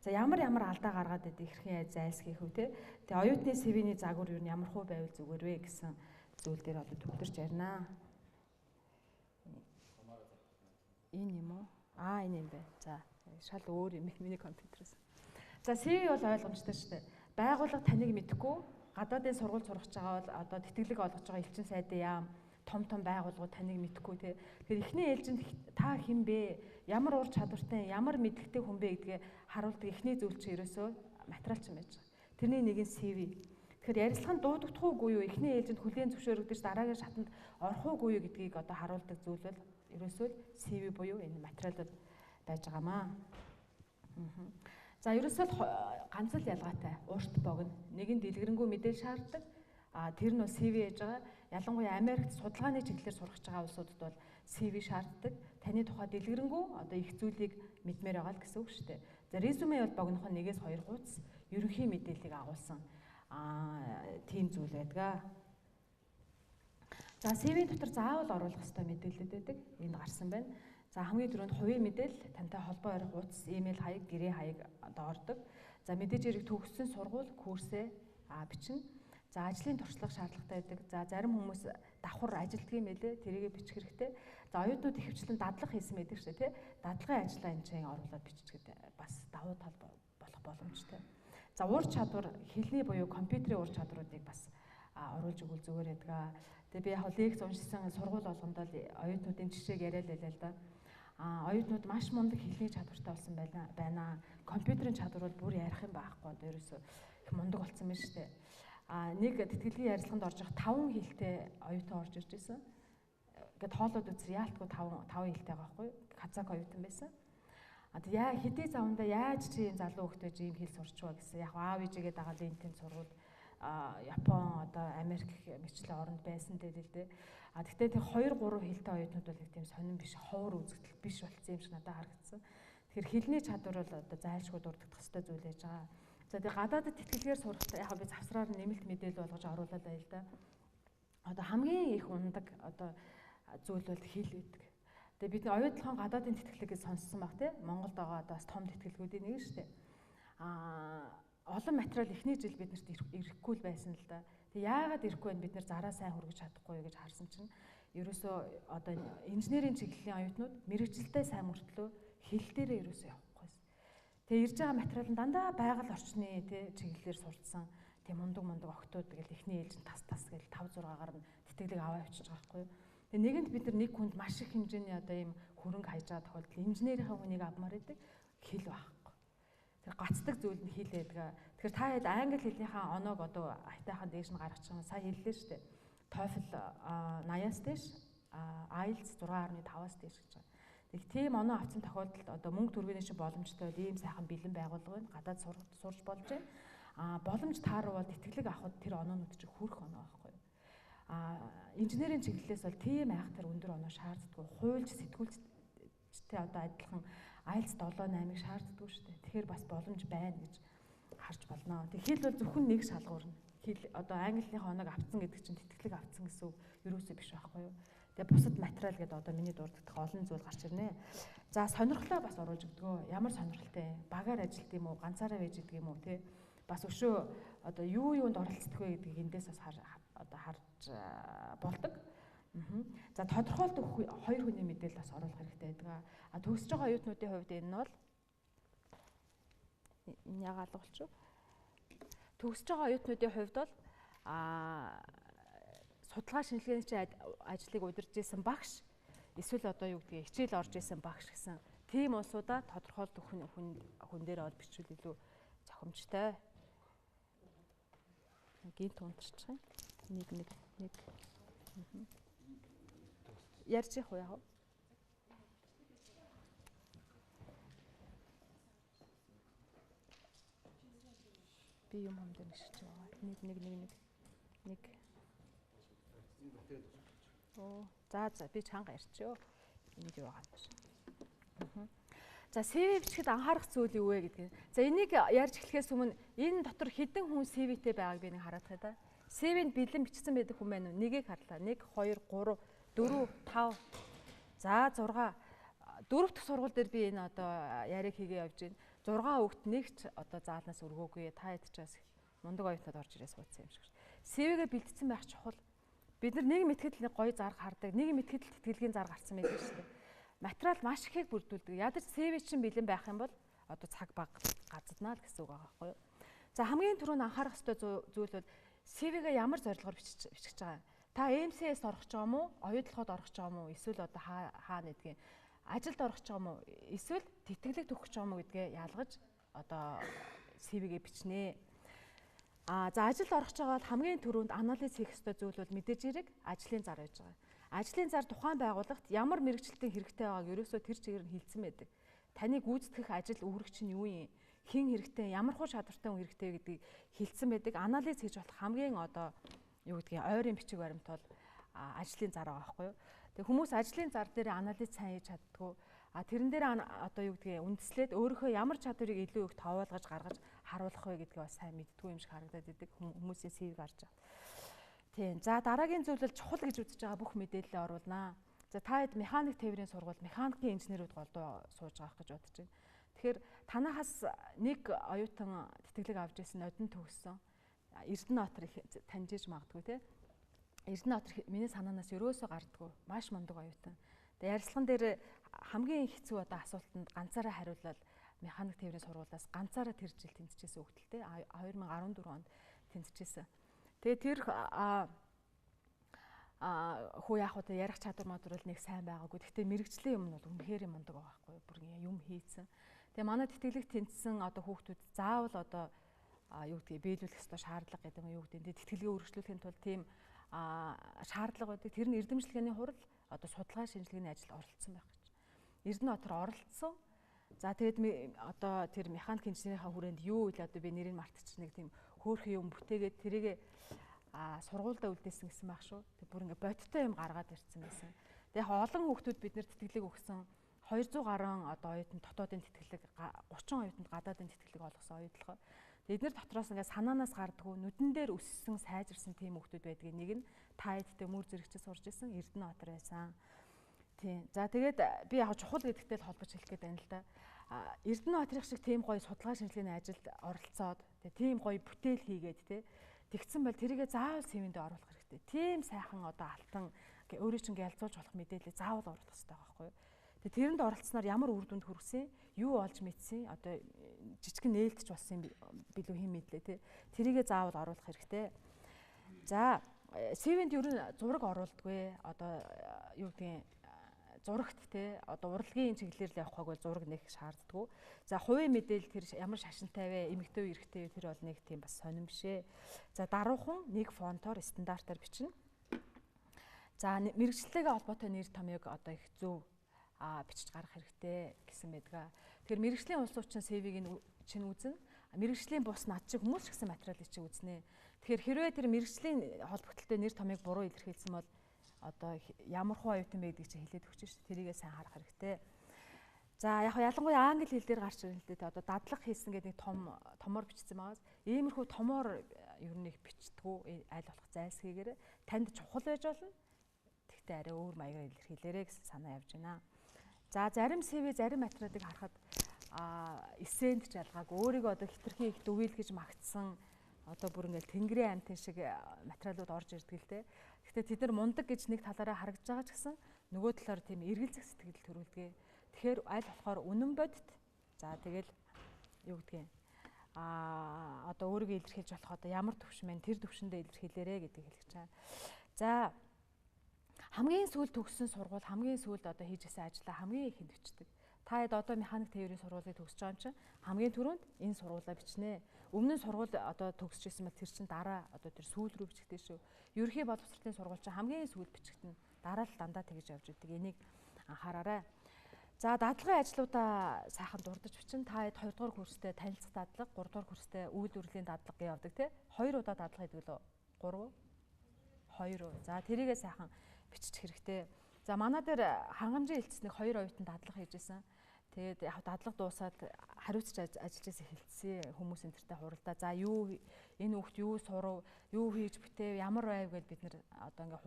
За ямар алдаа гаргаад байдаг хэрхэн зайлсхийх вэ те. Тэгээ оюутны CV-ний загвар юу ямар хөө байвал зүгээр вэ гэсэн зүйл дээр одоо төвлөрч ярина. Энэ юм уу? Энэ юм байна. За шал өөр юм миний компьютерээс. За CV бол ойлгомжтой шүү дээ. Байгууллага таныг мэдэхгүй, гадаадын сургууль сургаж байгаа бол одоо тэтгэлэг олгож байгаа элчин сайдын яам, том байгууллагууд таныг мэдэхгүй те. Тэгэхээр эхний ээлжинд та хэн бэ? Ямар ур чадвартай, ямар мэдлэгтэй хүн бэ гэдгээ харуулдаг эхний зүйл чинь ерөөсөө материал чинь байж байгаа. Тэрний нэг нь CV. Тэгэхээр ярилцлаганд дуудагдах уугүй юу? Эхний ээлжинд хүлээн зөвшөөрөгдөж дараагийн шатанд орох уугүй юу гэдгийг одоо харуулдаг зүйл бол ерөөсөө CV буюу энэ материалууд байж байгаамаа. За ерөөсөө ганц л ялгаатай. Урт богино. Нэг нь дэлгэрэнгүй мэдээлэл шаарддаг. Тэр нь бол CV яж байгаа. Ялангуяа Америкт судалгааны чиглэлээр сургаж байгаа улсуудад бол CV шаарддаг. Таны тухай дэлгэрэнгүй одоо их зүйлийг мэдмээр байгаа л гэсэн үг шүү дээ. За резюме бол богинохон 1-2 хуудас ерөнхий мэдээллийг агуулсан тийм зүйл байдаг. За CV дотор заавал оруулах ёстой мэдээлэлүүд байдаг. Энэ гарсан байна. За хамгийн түрүүнд хувийн мэдээлэл, тантай холбоо барих утас, имэйл хаяг, гэрээ хаяг одоо ордог. За мэдээж хэрэг төгссөн сургууль, курсээ бичнэ. За ажлын туршлага шаардлагатай байдаг. За зарим хүмүүс давхар ажилтдаг юм байлээ. Тэрийгэ бичих хэрэгтэй. За оюутнууд ихэвчлэн дадлага хийсэн байдаг шүү дээ, тий. Дадлагын ажлаа энэ чинь оруулаад биччихэд бас давуу тал болох боломжтой. За ур чадвар, хэлний буюу компьютерийн ур чадруудыг бас оруулж өгвөл зүгээр байдаг. Тэгээ би яг лекц уншсан сургууль болгонд л оюутнуудын жишээг яриад байлаа л да. Оюутнууд маш мундаг хэлний чадвартай болсон байна. Компьютерийн чадвар бол бүр ярих юм байхгүй. Одоо ерөөсөө их мундаг болсон байна шүү дээ. Нэг тэтгэлгийн ярилцлаганд орж явах 5 хэлтэй оюутан орж ирж байсан. Ингээд хоолоод үзэр яалтгүй 5 хэлтэй байгаа байхгүй. Казак оюутан байсан. Тэгээ хэдий завандаа яаж чи энэ залуу хөлтөж ийм хэл сурчваа гэсэн. Яг аав ээжигээ дагаад энэ тэнд сургууль Япон одоо Америк мэргэжлийн оронд байсан дээ л дээ. Гэхдээ тэр 2-3 хэлтэй оюутнууд бол нэг тийм сонирн биш, ховор үзэгдэл биш болсон юм шиг надад харагдсан. Тэгэхээр хэлний чадвар бол одоо зайлшгүй дурддах хэвээр зүйл байж байгаа. За тэгээ гадаадд тэтгэлгээр сурахдаа яг би завсраар нэмэлт мэдээлэл болгож оруулаад байл да. Одоо хамгийн их ундаг одоо зүйл бол хэл байдаг. Тэгээ бид оюутлахын гадаадын тэтгэлгийг сонссон баг тий. Монголд байгаа одоо бас том тэтгэлгүүдийн нэг шүү дээ. Олон материал эхний жил биднэрт ирэхгүй л байсан л да. Тэг яагаад ирэхгүй вэ? Бид нэр зараа сайн хүргэж чадахгүй гэж харсан чинь ерөөсөө одоо инженерийн чиглэлийн оюутнууд мэрэгжилтэй сайн мөртлөө хэл дээрээ ерөөсөө явахгүйсэн. Тэг ирж байгаа материал нь дандаа байгаль орчны тий чиглэлээр сурцсан тийм мундаг октод тэгэл эхний ээлжинд тас гэл 5-6-аар нь тэтгэлэг аваа явчихж байгаа байхгүй юу. Тэг нэгэнд бид нар нэг хүнд маш их хэмжээний одоо ийм хөрөнгө хайж байгаа тохиолдолд инженерийн хүнийг авмаар байдаг хэл баг. Гацдаг зүйл нь хэл байдаг. Тэгэхээр та хэд англи хэлнийхаа оноог одоо айтайхан дээш нь гаргачих юм сая хэллээ шүү дээ. TOEFL 80-аас дээш, IELTS 6.5-аас дээш гэж байна. Тэг тийм оноо авсан тохиолдолд одоо мөнгө төгрөгийн шиг боломжтой ийм сайхан бэлэн байгууллага байна. Гадаад сурч болж байна. Боломж таарвал тэтгэлэг авахд тэр оноонууд чинь хүрэх оноо байхгүй юу. Инженерийн чиглэлээс бол тийм айхтар өндөр оноо шаарддаггүй. Хуульч сэтгүүлчтэй одоо адилхан IELTS 7-8-ыг шаарддаггүй шүү дээ. Тэгэхээр бас боломж байна гэж харж болно. Тэг хэл бол зөвхөн нэг шалгуурна. Хэл одоо английнхаа оног авцсан гэдэг чинь тэтгэлэг авцсан гэсэн үг ерөөсөө биш байхгүй юу. Тэгээ бусад материал гэдэг одоо миний дурддаг олон зүйл гарч ирнэ. За сонирхлоо бас оруулж өгдгөө. Ямар сонирхолтой багаар ажилт юм уу, ганцаараа байж идэг юм уу те. Бас өшөө одоо юунд оролцдог вэ гэдгийг эндээс бас харж болдог. За тодорхойлт өгөх 2 хүний мэдээлэл бас оруулах хэрэгтэй байдаг. Төгсөж байгаа оюутнуудын хувьд энэ нь бол энэ яагаад болчих вэ? Төгсөж байгаа оюутнуудын хувьд бол судалгаа шинжилгээний ажлыг удирж исэн багш эсвэл одоо юу гэдгийг хичээл орж исэн багш гэсэн тийм улсуудаа тодорхойлт өгөх хүн дээр бол бичвэл илүү зохимжтой. Гинт унтарчих юм. Нэг ярьж явах уу яа? Би юм дээр нэрч байгаа. Нэг. За би чанга ярьчихё. Энийг юу байгаа юм. За CV бичихэд анхаарах зүйл юу вэ гэдгийг. За энийг ярьж эхлэхээс өмнө энэ дотор хэдэн хүн CV-тэй байгааг би нэг хараад байгаа да. CV-нд бэлэн бичсэн байдаг хүн байна уу? Нэгийг харлаа. 1 2 3 4 5 за 6 4 дахь сургууль дээр би энэ одоо яриаг хийгээ явж байна. 6 хүүхэд нэг ч одоо заалнаас өргөөгүй. Та хэд ч бас мундаг оюутнууд орж ирээ суудсан юм шиг. CV-гээ бэлдсэн байх чухал. Бид нар нэг мэтгэл нэг гоё зарга хардаг. Нэг мэтгэл тэтгэлгийн зарга гарсан байдаг шүү дээ. Материал маш ихийг бүрдүүлдэг. Ядаж CV чинь бэлэн байх юм бол одоо цаг баг газаднаа л гэсэн үг байгаа байхгүй юу? За хамгийн түрүүнд анхаарах ёстой зүйл бол CV-гээ ямар зорилгоор бичих байгаа. Та MCS орох гэж байгаа мó, оюутлахад орох гэж байгаа мó, эсвэл одоо хаана гэдгийг ажилд орох гэж байгаа мó, эсвэл тэтгэлэг төгөх гэж байгаа мó гэдгээ ялгаж одоо CV-гээ бичнэ. За ажилд орох гэж байгаа бол хамгийн түрүүнд анализ хийх ёстой зүйл бол мэдээж хэрэг ажлын зар байж байгаа. Ажлын зар тухайн байгууллагт ямар мэрэгчлэлтийн хэрэгтэй байгааг ерөөсөө тэр чигээр нь хэлсэн байдаг. Таныг гүйцэтгэх ажил үүрэгч нь юу юм? Хэн хэрэгтэй, ямар хуу шалгарттай хүн хэрэгтэй гэдгийг хэлсэн байдаг. Анализ хийж болох хамгийн одоо юу гэдгийг ойрын бичиг баримт бол ажлын зар байгаа байхгүй юу? Тэг хүмүүс ажлын зар дээр анализ сайн хийж чаддгүй. Тэрэн дээр одоо юу гэдгийг үндэслээд өөрийнхөө ямар чадварыг илүү их тоовоолгож гаргаж харуулах вэ гэдгийг бас сайн мэддгүй юм шиг харагдаад идэг хүмүүсийн CV-г харж байгаа. Тийм. За дараагийн зүйл бол чухал гэж үзэж байгаа бүх мэдээлэлээ оруулнаа. За та хэд механик тээврийн сургууль механикийн инженерүүд голдуу сууж байгаа гэж бодож байна. Тэгэхээр танахаас нэг оюутан тэтгэлэг авч ирсэн одон төгссөн. Эрдэнэтбаатар их таньж иж магадгүй тий. Эрдэнэтбаатар миний санаанаас ерөөсөө гардггүй. Маш мундаг оюутан. Тэгээ ярилцлаган дээр хамгийн хэцүү одоо асуултанд ганцаараа хариулаад механик тээврийн сургуулиас ганцаараа тэр жил тэнцэжсэн хөлтэй 2014 онд тэнцэжсэн. Тэгээ тэр хүү яах вэ ярих чадвар модуль нэг сайн байгаагүй. Гэхдээ мэрэгжлийн юм бол үнэхээр мундаг байгаа байхгүй бүр юм хийцэн. Тэгээ манай тэтгэлэг тэнцсэн одоо хүүхдүүд заавал одоо юу гэдгийг биелүүлэх ёстой шаардлага гэдэг нь юу гэдэг. Тэтгэлгээ өргөжлүүлэхийн тулд тийм шаардлага байдаг. Тэр нь эрдэмчлэгээний хурал одоо судалгаа шинжилгээний ажилд оролцсон байх гэж. Эрдэнэтбаатар оролцсон. За тэгээд одоо тэр механик инженерийнхаа хүрээнд юу вэ одоо би нэрийг мартчих нэг тийм хөөрхөн юм бүтээгээд тэрийг сургуульдаа үлдээсэн гэсэн байх шүү. Тэг бүр ингээ бодиттой юм гаргаад ирсэн байсан. Тэг яг олон хүүхдүүд бид нэр тэтгэлэг өгсөн 200 гаруй одоо оюутан дотоодын тэтгэлэг 30 оюутанд гадаадын тэтгэлэг олгосон оюутлахаа. Эдгээр дотроос ингээ санаанаас гардггүй нүдэн дээр өссөн сайжирсан тийм хүүхдүүд байдгийг нэг нь та эдтэй мөр зэрэгчээ сурж исэн Эрдэнэтбаатар байсан. Тийм. За тэгээд би яг чухал гэдэгтэй л холбож хэлэх гээд байна л да. Эрдэнэтбаатарын шиг тийм гоё судалгаа шинжилгээний ажилд оролцоод тийм гоё бүтээл хийгээд тэгсэн бол тэрийгэ заавал CV-нд оруулах хэрэгтэй. Тийм сайхан одоо алтан өөрөө чинь ялцуулж болох мэдээлэл заавал оруулах хэрэгтэй байгаа байхгүй юу? Тэрэнд оролцсноор ямар үр дүнд хүрсэн, юу олж мэдсэн, одоо жижигхэн нээлтж болсон билүү хэм мэдлээ тий. Тэрийгэ заавал оруулах хэрэгтэй. За CV-нд ер нь зураг оруулдаггүй. Одоо юу гэдгийг зурагт тий одоо урлагийн чиглэлээр л явах бол зураг нэг шаарддаггүй. За хувийн мэдээлэл тэр ямар шашинтай вэ, эмэгтэй үү, эрэгтэй үү тэр бол нэг тийм бас сонирн бишээ. За даруухан нэг фонтоор стандартаар бичнэ. За мэрэгчлэлтэйгээ холбоотой нэр томьёог одоо их зөв бичиж гаргах хэрэгтэй гэсэн байдаг. Тэгэхээр мэрэгжлийн улс орчин CV-г чинь үзнэ. Мэрэгжлийн бус над шиг хүмүүс ч гэсэн материалыг чинь үзнэ. Тэгэхээр хэрвээ тэр мэрэгжлийн холбогдлолтой нэр томьёог буруу илэрхийлсэн бол одоо ямар хуу оюутан бэ гэдгийг чинь хэлээд өгч шүү. Тэрийгээ сайн харах хэрэгтэй. За яг ялангуяа англи хэл дээр гарч ирэн л дээ. Одоо дадлага хийсэн гэдэг нэг томоор бичсэн байгаас иймэрхүү томоор ер нь их бичдэггүй аль болох зайлсхийгээр танд чухал байж болно. Тэгтээ арай өөр маягаар илэрхийлээрэ гэсэн санаа явж байна. За зарим CV зарим материалыг харахад эссенд ч ялгаагүй өөрийгөө одоо хитрхи их дүгийлгэж магтсан одоо бүр ингээл тэнгэрийн амтын шиг материалууд орж ирдэг л дээ. Гэхдээ тэд нар мундаг гэж нэг талаараа харагдж байгаа ч гэсэн нөгөө талаар тийм эргэлзэх сэтгэл төрүүлдэг. Тэгэхээр аль болохоор үнэн бодит. За тэгэл юу гэдгийг одоо өөрийгөө илэрхийлж болох одоо ямар төвшин байна тэр төвшөндөө илэрхийлээрэ гэдгийг хэлж байгаа. За хамгийн сүүлд төгссөн сургууль хамгийн сүүлд одоо хийжсэн ажлаа хамгийн ихэнд бичдэг. Та хэд одоо механик тээврийн сургуулийг төгсөж байгаа юм чинь хамгийн түрүүнд энэ сургуулаа бичнэ. Өмнө нь сургууль одоо төгсөж ирсэн бол тэр чинь дараа одоо тэр сүүл рүү бичгдээ шүү. Ерөнхий боловсролын сургууль чинь хамгийн сүүлд бичгдэнэ. Дараа л дандаа тэгж явж идэг. Энийг анхаараарай. За дадлагын ажлуудаа сайхан дурдж бичнэ. Та хэд 2 дугаар курстэй танилцах дадлага, 3 дугаар курстэй үйл үрлийн дадлага явдаг тий. 2 удаа дадлага хийдэг лөө 3 2. За тэрийгээ сайхан бичих хэрэгтэй. За манай дээр хангамжийн хилцсэнийг 2 оюутан дадлага хийжсэн. Тэгээд яг дадлага дуусаад хариуцж ажиллаж хэлсэн хүмүүс энтертэй хуралдаа. За юу энэ хүүхд юу сурав, юу хийж битээ, ямар байв гэдээ бид нэр одоо ингээ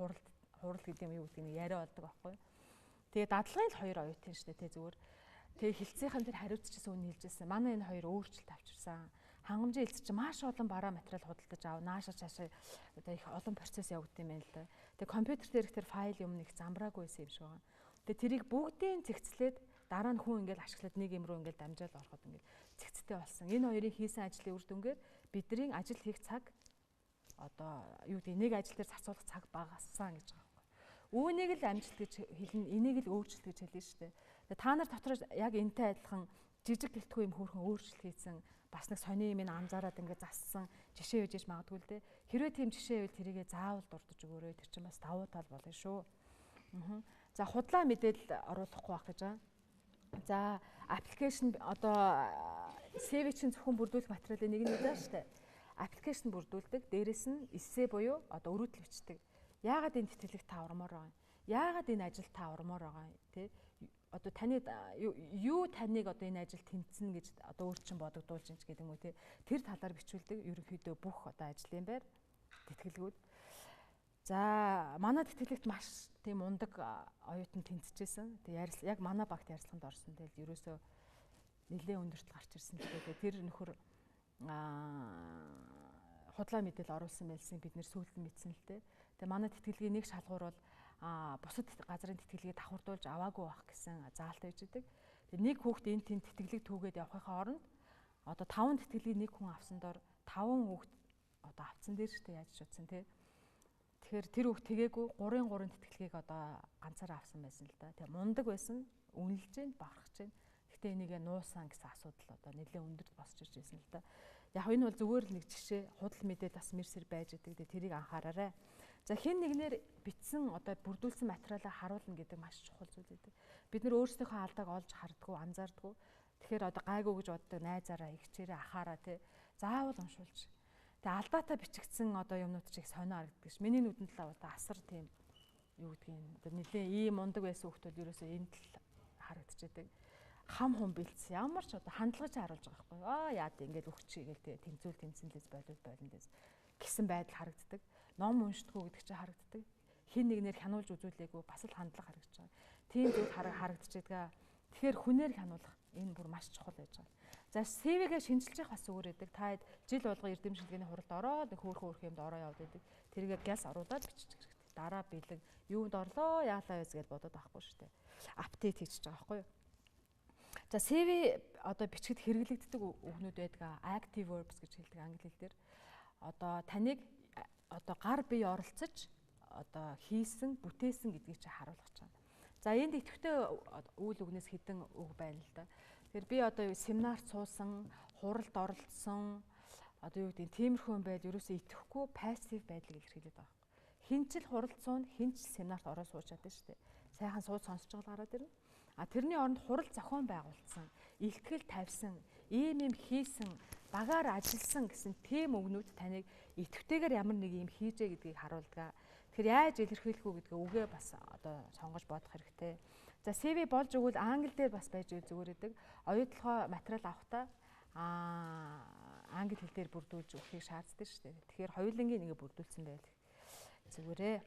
хурал гэдэг юм юу гэдэг нэг яриа болдог байхгүй. Тэгээд дадлагын л 2 оюутан шүү дээ тэ зүгээр. Тэгээ хилцээхэн тэр хариуцчихсан үнэ хэлжсэн. Манай энэ хоёр өөрчлөлт авчирсан. Хангамжийн хэлц чинь маш олон бараа материал худалдаж аав. Наашаа цаашаа одоо их олон процесс явагдсан юм байна л да. Тэгээ компьютер дээр тэр файл юм нэг замбраагүй байсан юм шиг байна. Тэгээ тэрийг бүгдийг цэгцлээд дараа нь хүн ингээл ашиглаад нэг юм руу ингээл дамжаад ороход ингээл цэгцтэй болсон. Энэ хоёрын хийсэн ажлын үр дүнгээр бидний ажил хийх цаг одоо юу гэдэг нэг ажил дээр зарцуулах цаг багассан гэж байгаа юм. Үүнийг л амжилт гэж хэлнэ, энийг л өөрчлөлт гэж хэлнэ шүү дээ. Тэгээ та нар дотор яг энтэй адилхан жижиг гэлтгүй юм хөөрхөн өөрчлөлт хийсэн бас нэг сони юм анзаараад ингээд зассан жишээ өгж магадгүй л дээ. Хэрвээ тийм жишээ байвал тэрийгэ заавал дурдж өгөөрэй. Тэр чинь бас давуу тал болно шүү. За худлаа мэдээлэл оруулахгүй байх гэж байгаа. За аппликейшн одоо CV чинь зөвхөн бүрдүүлэх материалын нэг нь удаа шүү дээ. Аппликейшн бүрдүүлдэг, дээрэс нь эссе буюу одоо өрөөдөл бичдэг. Яагаад энэ тэтгэлэг та урмаар байгаа юм? Яагаад энэ ажил та урмаар байгаа юм? Тэ? Одоо таны юу таныг одоо энэ ажил тэмцэнэ гэж одоо өөр чинь бодогдуулж ин ч гэдэг юм уу те. Тэр талаар бичүүлдэг ерөнхийдөө бүх одоо ажлын байр тэтгэлгүүд. За манай тэтгэлэгт маш тийм ундаг оюутан тэнцэжсэн. Тэг яг манай багт ярилцлаганд орсон. Тэгэл ерөөсөө нэлээд өндөрт гарч ирсэн. Тэгээд тэр нөхөр худлаа мэдээлэл оруулсан байлсыг бид нэр сүүлд мэдсэн л дээ. Тэгээ манай тэтгэлгийн нэг шалгуур бол бусад газрын тэтгэлгийг давхардуулж аваагүй байх гэсэн заалт байж идэг. Тэгээ нэг хүүхэд энэ тийм тэтгэлэг түүгээд явахынхаа оронд одоо 5 тэтгэлгийг нэг хүн авсан дор 5 хүүхэд одоо авцсан дээр штэ яаж ч утсан тий. Тэгэхээр тэр хүүхд тэгээгүй 3 тэтгэлгийг одоо ганцаараа авсан байсан л да. Тэгээ мундаг байсан, үнэлж гин, бавархаж гин. Гэтэ энийг нуусан гэсэн асуудал одоо нэлээд өндөрт босч ирж байсан л да. Яг энэ бол зүгээр л нэг жишээ худал мэдээ бас мэрсэр байж идэг. Тэрийг анхаараарай. За хэн нэгнэр бичсэн одоо бүрдүүлсэн материалаа харуулна гэдэг маш чухал зүйл гэдэг. Бид нөр өөрсдийнхөө алдааг олж хардггүй, анзаардгүй. Тэгэхээр одоо гайгүй гэж боддог найзаараа, ихчээрээ ахаараа тий. Заавал уншуулж. Тэгээ алдаатай бичигдсэн одоо юмнууд чиг сонио харагддаг ш. Миний нүдэнд л одоо асар тийм юу гэдгийг одоо нэлээ ийм мундаг байсан хүмүүс ерөөсөө энд л харагдчихэдэг. Хам хум бэлдсэн. Ямар ч одоо хандлагаж харуулж байгаа байхгүй. Яад ингээд өгчий гээл тэмцүүл тэмцэнлээс болиндээс гэсэн байдал харагддаг. Ном уншдаггүй гэдэг чинь харагддаг. Хин нэгнээр хянуулж үзүүлээгүй бас л хандлага харагдаж байгаа. Тийм зүйл харагдчихэйдгээ. Тэгэхээр хүнээр хянуулах энэ бүр маш чухал байж байгаа. За CV-гээ шинжилж явах бас зүгээр байдаг. Та жил болго эрдэмшилгээний хуралд ороод нэг хөөрхөн юмд ороо яваад байдаг. Тэргээ гялс оруулаад бичих хэрэгтэй. Дараа бэлэг юунд орлоо яалаа яз гэж бодоод авахгүй шүү дээ. Апдейт хийчихэж байгаа байхгүй юу? За CV одоо бичгэд хэрэглэгддэг үгнүүд байдаг. Active verbs гэж хэлдэг англи хэл дээр. Одоо таныг одоо гар бие оролцож одоо хийсэн, бүтээсэн гэдгийг чи харуулах чинь. За энд идэвхтэй үйл үгнээс хэдэн үг байна л да. Тэгэхээр би одоо семинарт суусан, хуралд оролцсон одоо юу гэдэг тиймэрхүү юм байл ерөөсөө идэвхгүй пассив байдлыг илэрхийлээд байгаа. Хинчил хуралд суун, хинч семинарт ороод сууж чадсан шүү дээ. Сайхан сууд сонсож байгаа гараад ирнэ. Тэрний оронд хурал зохион байгуулсан, илтгэл тавьсан, ийм юм хийсэн, багаар ажилласан гэсэн тийм үгнүүд таныг идэвхтэйгээр ямар нэг юм хийжээ гэдгийг харуулдаг. Тэгэхээр яаж илэрхийлэх үү гэдгээ үгээ бас одоо сонгож бодох хэрэгтэй. За CV болж өгвөл англи дээр бас байж зүгээр гэдэг. Оюутлогоо материал авахдаа англи хэл дээр бүрдүүлж өгөхийг шаарддаг шүү дээ. Тэгэхээр хоёулангийн нэгэ бүрдүүлсэн байл зүгээрээ.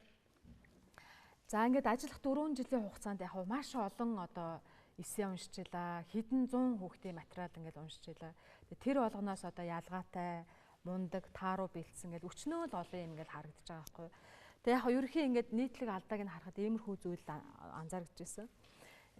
За ингээд ажиллах 4 жилийн хугацаанд яг маш олон одоо эссе уншчихлаа. Хэдэн 100 хүүхдийн материал ингээд уншчихлаа. Тэр болгоноос одоо ялгаатай, мундаг, тааруу бэлдсэн ингээд өчнөө л олон юм ингээд харагдаж байгаа байхгүй. Тэгээ яг ерөнхийн ингээд нийтлэг алдааг нь харахад иймэрхүү зүйл анзаарч ирсэн.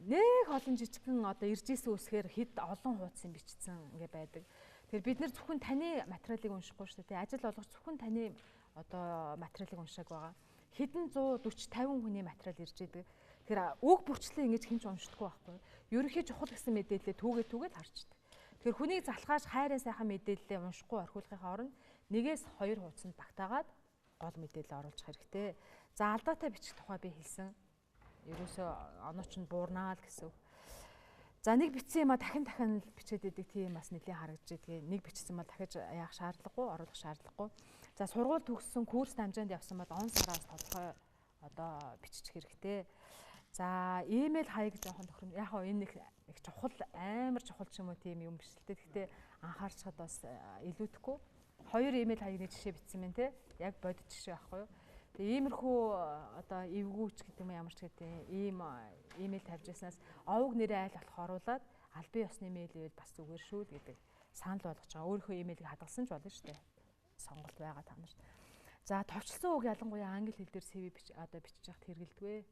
Нэг олон жижигхэн одоо ирж исэн үсгээр хэд олон хуудас юм бичсэн ингээд байдаг. Тэгэхээр бид нэр зөвхөн таны материалыг уншихгүй шүү дээ. Ажил олгож зөвхөн таны одоо материалыг уншааг байгаа. Хэдэн 140 50 хүний материал ирж идэг. Тэгэхээр үг бүрчлээ ингэж хинч уншдаггүй байхгүй. Ерөнхий чухал гэсэн мэдээлэлээ түүгээд харчдаг. Тэгэхээр хүнийг залхааж хайрын сайхан мэдээлэлээ уншихгүй орхиулахын оронд 1-2 хуудсанд багтаагаад гол мэдээлэл оруулах хэрэгтэй. За алдаатай бичих тухай би хэлсэн. Ерөөсөө онооч нь буурнаа л гэсэн. За нэг бичсэн юм а дахин бичээд идэг тийм бас нэлийн харагдаж идэг. Нэг бичсэн бол дахиж яах шаардлагагүй, оруулах шаардлагагүй. За сургууль төгссөн курс дамжаанд явсан бол он сараас тодорхой одоо бичих хэрэгтэй. За имэйл хаяг жоохон тохиром. Яг хоо энэ их чухал, амар чухал ч юм уу тийм юм биш л дээ. Гэхдээ анхаарчхад бас илүүдэхгүй. 2 имэйл хаягийн жишээ бичсэн мэн те. Яг бодит жишээ байхгүй юу? Тэгээ иймэрхүү одоо эвгүүч гэдэг юм ямар ч гэдэг ийм имэйл тавьж яснаас овог нэрээ айл болох оруулаад аль бие усны мэйл ивэл бас зүгээр шүү гэдэг санал болгож байгаа. Өөрийнхөө имэйлийг хадгалсан ч болно шүү дээ. Сонголт байгаа та нарт. За товчлсон үг ялангуяа англи хэл дээр CV бичиж байхад хэрэгэлдэг.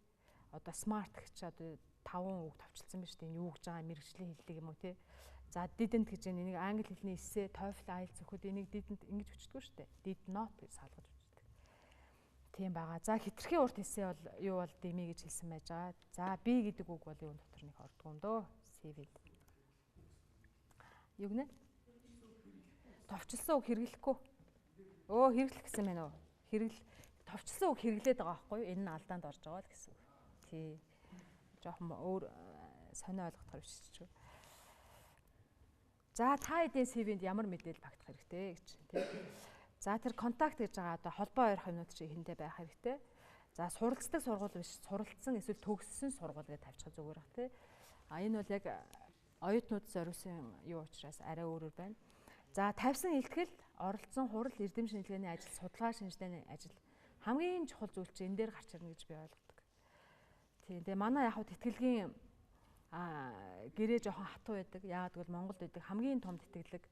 Одоо smart гэж одоо 5 үг товчлсон байна шүү дээ. Юу гэж байгаа мэргэжлийн хэллэг юм уу те. За didn't гэж энийг англи хэлний эссе TOEFL IELTS зөвхөд энийг didn't ингэж бичдэг шүү дээ. Did not гэж салгаж бичдэг. Тийм байгаа. За хитрхийн урт эссе бол юу бол demi гэж хэлсэн байж байгаа. За би гэдэг үг бол юун дотор нэг ордог юм дөө. CV-д. Юу гэнэ? Товчлсон үг хэрэглэхгүй. Хэрэглэх гэсэн байна уу? Товчлсон үг хэрэглээд байгаа байхгүй юу? Энэ нь алдаанд орж байгаа л гэсэн. Тий. Жохон өөр сонио ойлгохоор биччихв. За та хэдийн CV-нд ямар мэдээлэл багтах хэрэгтэй гэж тий. За тэр контакт гэж байгаа одоо холбоо ойрох юмнууд чи эхэндээ байх хэрэгтэй. За суралцдаг сургууль биш, суралцсан эсвэл төгссөн сургууль гэж тавьчих зүгээр бах тий. Энэ бол яг оюутнууд зориулсан юу учраас арай өөрөөр байна. За тавьсан илтгэл, оролцсон хурал, эрдэм шинжилгээний ажил, судалгаа шинжилгээний ажил хамгийн чухал зүйл чинь энэ дээр гарч ирнэ гэж би ойлгодог. Тийм. Тэгээ манай яг тэтгэлгийн гэрээ жоохон хатуу байдаг. Яагаад гэвэл Монголд байдаг хамгийн том тэтгэлэг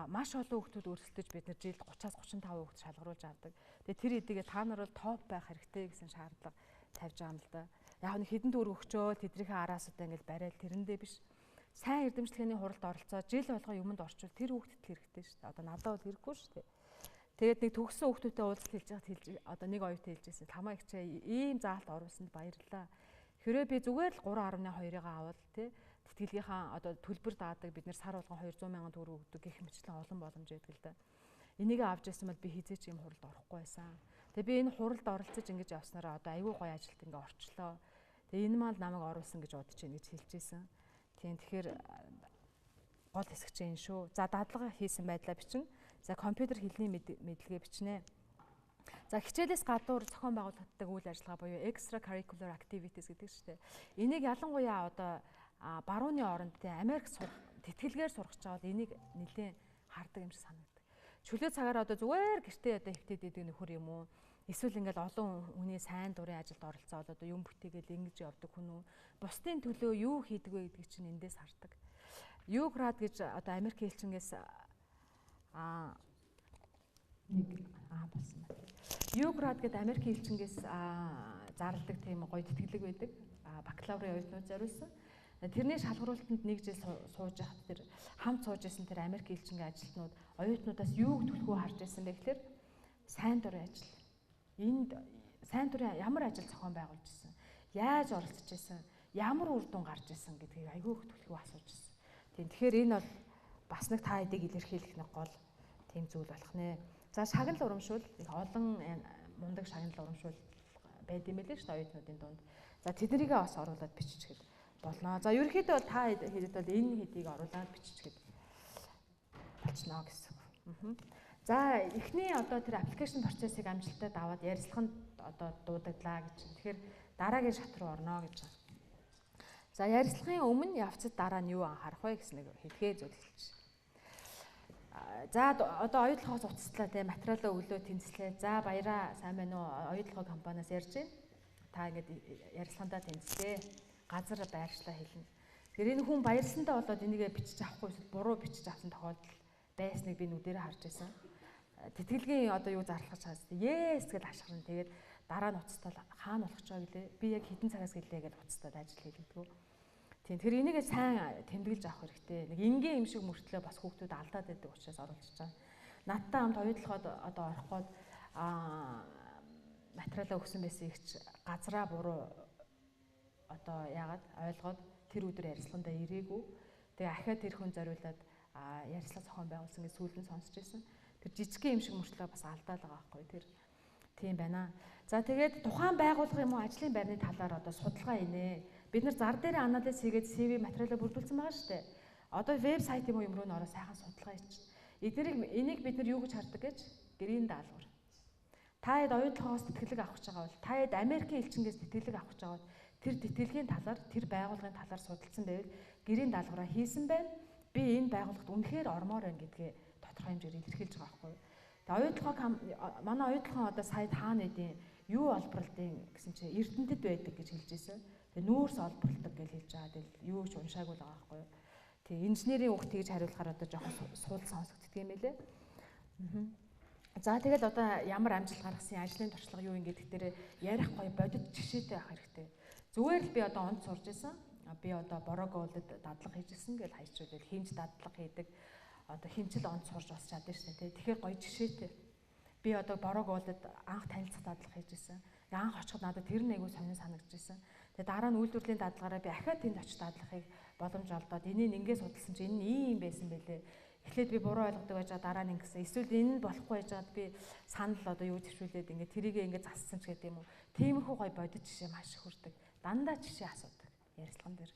маш олон хүүхдүүд өрсөлдөж бид нар жилд 30-аас 35 хүүхд шалгаруулж авдаг. Тэгээ тэр эдгээ та нар бол топ байх хэрэгтэй гэсэн шаардлага тавьж байгаа юм л да. Яг нэг хідэн төгрөг өгчөө тэдрийнхээ араасуудаа ингээл барайл тэрэндээ биш. Сайн эрдэмчлэгээний хуралд оролцоод жил болгоо юмд орчвол тэр хүүхдэд хэрэгтэй шүү дээ. Одоо надад бол хэрэггүй шүү дээ. Тэгээд нэг төгссөн хүүхдүүдтэй уулзалт хэлж одоо нэг оюутан хэлжсэн. Тамаа ихчээ ийм заалт оруулсанд баярлалаа. Хэрвээ би зүгээр л 3.2-ыг авал тий тэтгэлгийнхаа одоо төлбөр даадаг бид нэр сар болгон 200 мянган төгрөг өгдөг гэх мэтлэн олон боломж байдаг л да. Энийг авч ирсэн бол би хизээч ийм хуралд орохгүй байсан. Тэгээ би энэ хуралд оролцож ингэж явснараа одоо аюу гой ажилд ингээ орчлоо. Тэгээ энэ мал намайг оруулсан гэж бодож байна гэж хэлжсэн. Тийм тэгэхээр гол хэсэг чинь энэ шүү. За дадлага хийсэн байдлаа бичнэ. За компьютер хэлний мэдлэгээ бичнэ. За хичээлээс гадуур зохион байгуулагддаг үйл ажиллагаа буюу extra curricular activities гэдэг шүү дээ. Энийг ялангуяа одоо барууны оронд Америк тэтгэлгээр сурах чавал энийг нэлээд хардаг юм шиг санагдав. Чөлөө цагаар одоо зүгээр гэртээ одоо хөвтөд идэг нөхөр юм уу? Эсвэл ингээл олон хүний сайн дурын ажилд оролцоод одоо юм бүтээгээл ингэж явдаг хүн үү? Бусдын төлөө юу хийдэг вэ гэдгийг чинь эндээс хардаг. Юград гэж одоо Америк элчингээс болсон байна. Юград гэдэг Америк элчингээс зарладаг тийм гоё тэтгэлэг байдаг. Бакалаврын оюутнууд зориулсан. Тэрний шалгаруултанд нэг жил сууж байхад тэр хамт сууж исэн тэр Америк элчингийн ажилтнууд оюутнуудаас юу төлхөө харж байсан бэ гэхээр сайн дурын ажил. Энд сайн дурын ямар ажил зохион байгуулж исэн, яаж оролцож исэн, ямар үр дүн гарч исэн гэдгийг айгүй их төлхөө асууж исэн. Тийм тэгэхээр энэ бол бас нэг та хэдийг илэрхийлэх нэг гол тийм зүйл болох нэ. За шагнал урамшуул их олон мундаг шагнал урамшуул байд юм байлээ шүү дээ оюутнуудын дунд. За тэднийгээ бас оруулаад биччихэд болно. За ерөнхийдөө бол та хэдэд бол энэ хэдийг оруулаад биччихэд болчихно гэсэн. За эхний одоо тэр аппликейшн процессыг амжилттай даваад ярилцлаганд одоо дуудаглаа гэж. Тэгэхээр дараагийн шат руу орно гэж байна. За ярилцлагын өмнө явцад дараа нь юу анхаарах вэ гэсэн нэг хэлхээ зүйл хэлж. За одоо оюутлогоос уцслаа те материалаа өглөө тэнцлээ. За баяраа сайн байна уу? Оюутлогоо компаниас ярьж байна. Та ингэж ярилцлагандаа тэнцлээ. Газар байршлаа хэлнэ. Тэгэхээр энэ хүн баярсандаа болоод энийгээ бичиж авахгүй эсвэл буруу бичиж авсан тохиолдол байсныг би нүдэрээ харж байсан. Тэтгэлгийн одоо юу зарлахж чаас yes гэж ашиглана. Тэгээд дараа нь уцтал хаана болох ч байгаа гэлээ. Би яг хэдэн цагаас гэлээ гэж уцтаад ажил хийлгэдэг. Тийм тэр энийгээ сайн тэмдэглэж авах хэрэгтэй. Нэг энгийн юм шиг мөртлөө бас хүүхдүүд алдаад байдаг учраас оруулж байгаа. Надтай хамт оюутлогоод одоо орох гээд материалаа өгсөн байсан ихч газраа буруу одоо яагаад ойлгоод тэр өдөр ярилцлагандаа ирээгүй. Тэгээ ахиад тэр хүн зориулаад ярилцлага зохион байгуулсан гэж сүүлд нь сонсч байсан. Тэр жижигхэн юм шиг мөртлөө бас алдаал байгаа байхгүй тэр. Тийм байна. За тэгээд тухайн байгууллага юм уу ажлын байрны талаар одоо судалгааийнэ. Бид нар зар дээр анализ хийгээд CV материалаа бүрдүүлсэн байгаа шүү дээ. Одоо вебсайт юм уу юм руу н ороо сайхан судалгаа хийчих. Энийг бид нар юу гэж хардаг гэж? Гэрийн даалгавар. Та хэд оюутлогоос тэтгэлэг авах гэж байгаа бол та хэд Америкийн элчингээс тэтгэлэг авах гэж байгаа бол тэр тэтгэлгийн талаар тэр байгууллагын талаар судалсан байвал гэрийн даалгавраа хийсэн байна. Би энэ байгууллагт үнэхээр ормоор байна гэдгээ тодорхой хэмжээр илэрхийлж байгаа байхгүй юу? Тэгээ оюутлогоо манай оюутлогын одоо сайд хаана нэдийн юу олборлтын гэсэн чинь Эрдэнэтэд байдаг гэж хэлж ирсэн. Тэгээ нүүрс олборлдог гэж хэлж байгаа. Тэгэл юу ч уншаагүй л байгаа байхгүй юу? Тэг инженерийн үг тэгж хариулахаар одоо жоохон суудл сонсогддөг юм байлээ. За тэгэл одоо ямар амжилт гаргасан ажлын туршлага юу юм гэдэг дээр ярих гоё бодит жишээтэй авах хэрэгтэй. Зүгээр л би одоо онд сурж исэн. Би одоо бороо голд дадлага хийж исэн гэж хайчруулал хинж дадлага хийдэг. Одоо хинжил онд сурж бас чадсан шүү дээ. Тэгэхээр гоё жишээтэй. Би одоо бороо голд анх танилцах дадлага хийж исэн. Анх очиход надад тэр нэг айгүй сонир санагдаж исэн. Тэгээ дараа нь үйлдвэрлэлийн дадлагаараа би ахаад тэнд очиж дадлагыг боломж олдоод энийг ингээд судалсан чинь энэ ийм байсан байлээ. Эхлээд би буруу ойлгодог байж байгаа дараа нь ингэсэн. Эсвэл энэ нь болохгүй байж байгаад би санал одоо юу төвшүүлээд ингээд тэрийгээ ингээд зассан ч гэдэг юм уу. Тиймэрхүү гоё бодит жишээ маш их хүрдэг. Дандаа жишээ асуудаг ярилцлаган дээр.